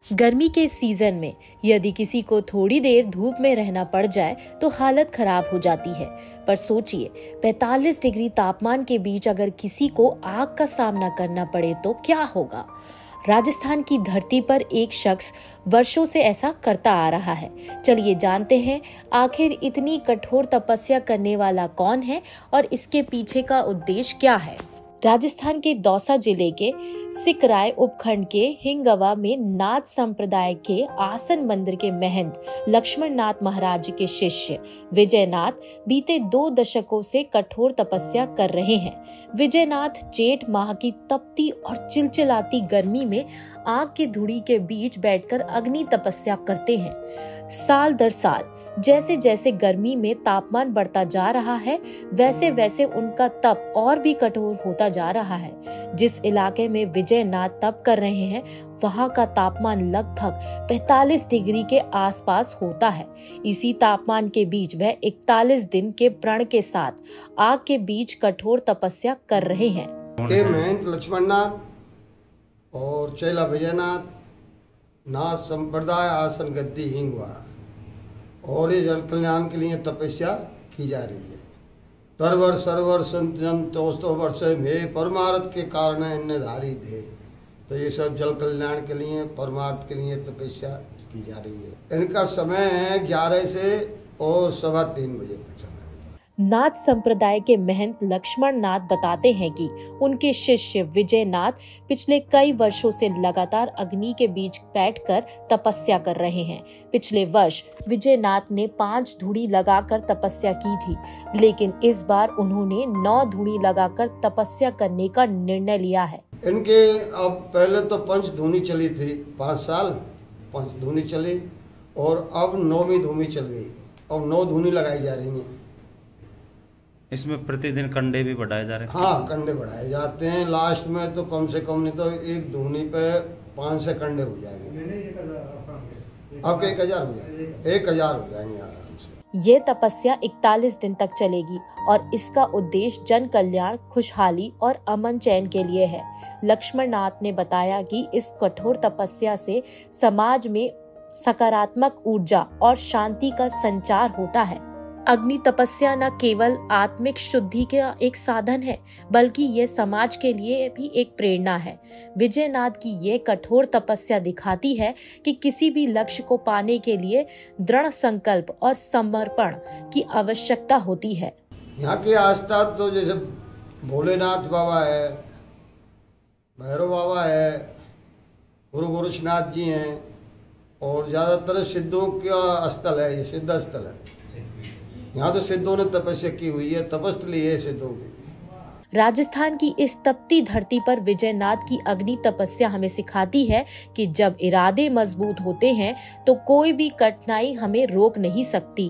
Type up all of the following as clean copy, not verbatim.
गर्मी के सीजन में यदि किसी को थोड़ी देर धूप में रहना पड़ जाए तो हालत खराब हो जाती है। पर सोचिए, 45 डिग्री तापमान के बीच अगर किसी को आग का सामना करना पड़े तो क्या होगा। राजस्थान की धरती पर एक शख्स वर्षों से ऐसा करता आ रहा है। चलिए जानते हैं आखिर इतनी कठोर तपस्या करने वाला कौन है और इसके पीछे का उद्देश्य क्या है। राजस्थान के दौसा जिले के सिकराय उपखंड के हिंगवा में नाथ संप्रदाय के आसन मंदिर के महंत लक्ष्मण नाथ महाराज के शिष्य विजय नाथ बीते 2 दशकों से कठोर तपस्या कर रहे हैं। विजय नाथ जेठ माह की तपती और चिलचिलाती गर्मी में आग की धुड़ी के बीच बैठकर अग्नि तपस्या करते हैं। साल दर साल जैसे जैसे गर्मी में तापमान बढ़ता जा रहा है, वैसे वैसे उनका तप और भी कठोर होता जा रहा है। जिस इलाके में विजय नाथ तप कर रहे हैं, वहां का तापमान लगभग 45 डिग्री के आसपास होता है। इसी तापमान के बीच वह 41 दिन के प्रण के साथ आग के बीच कठोर तपस्या कर रहे हैं। महंत लक्ष्मण नाथ और चेला विजय नाथ संप्रदाय आसन गद्दी हिंगवा और ये जन कल्याण के लिए तपस्या की जा रही है। तरवर सरवर संतजन तोस्तो वर्ष में परमार्थ के कारण इन्हें धारित है। तो ये सब जल कल्याण के लिए परमार्थ के लिए तपस्या की जा रही है। इनका समय है 11 से और 3:15 बजे तक समय। नाथ संप्रदाय के महंत लक्ष्मण नाथ बताते हैं कि उनके शिष्य विजय नाथ पिछले कई वर्षों से लगातार अग्नि के बीच बैठकर तपस्या कर रहे हैं। पिछले वर्ष विजय नाथ ने 5 धूनी लगाकर तपस्या की थी, लेकिन इस बार उन्होंने 9 धूनी लगाकर तपस्या करने का निर्णय लिया है। इनके अब पहले तो 5 धूनी चली थी, 5 साल 5 धूनी चली और अब 9वीं धूनी चल गई और 9 धूनी लगाई जा रही हैं। इसमें प्रतिदिन कंडे भी बढ़ाए जा रहे हैं। हाँ, कंडे बढ़ाए जाते हैं। लास्ट में तो कम से कम नहीं तो एक धूनी पे 5 से कंडे हो जाएंगे। अब 1000 हो जाएंगे, 1000 हो जाएंगे आराम से। ये तपस्या 41 दिन तक चलेगी और इसका उद्देश्य जन कल्याण, खुशहाली और अमन चैन के लिए है। लक्ष्मण नाथ ने बताया कि इस कठोर तपस्या से समाज में सकारात्मक ऊर्जा और शांति का संचार होता है। अग्नि तपस्या न केवल आत्मिक शुद्धि का एक साधन है, बल्कि ये समाज के लिए भी एक प्रेरणा है। विजय नाथ की ये कठोर तपस्या दिखाती है कि किसी भी लक्ष्य को पाने के लिए दृढ़ संकल्प और समर्पण की आवश्यकता होती है। यहाँ की आस्था तो जैसे भोलेनाथ बाबा है, भैरव बाबा है, गुरु गोरक्षनाथ जी हैं और ज्यादातर सिद्धों का स्थल है, ये सिद्ध स्थल है। यहाँ तो सिद्धों ने तपस्या की हुई है, तपस्या है सिद्धों की। राजस्थान की इस तपती धरती पर विजय नाथ की अग्नि तपस्या हमें सिखाती है कि जब इरादे मजबूत होते हैं तो कोई भी कठिनाई हमें रोक नहीं सकती।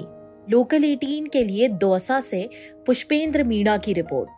लोकल 18 के लिए दौसा से पुष्पेंद्र मीणा की रिपोर्ट।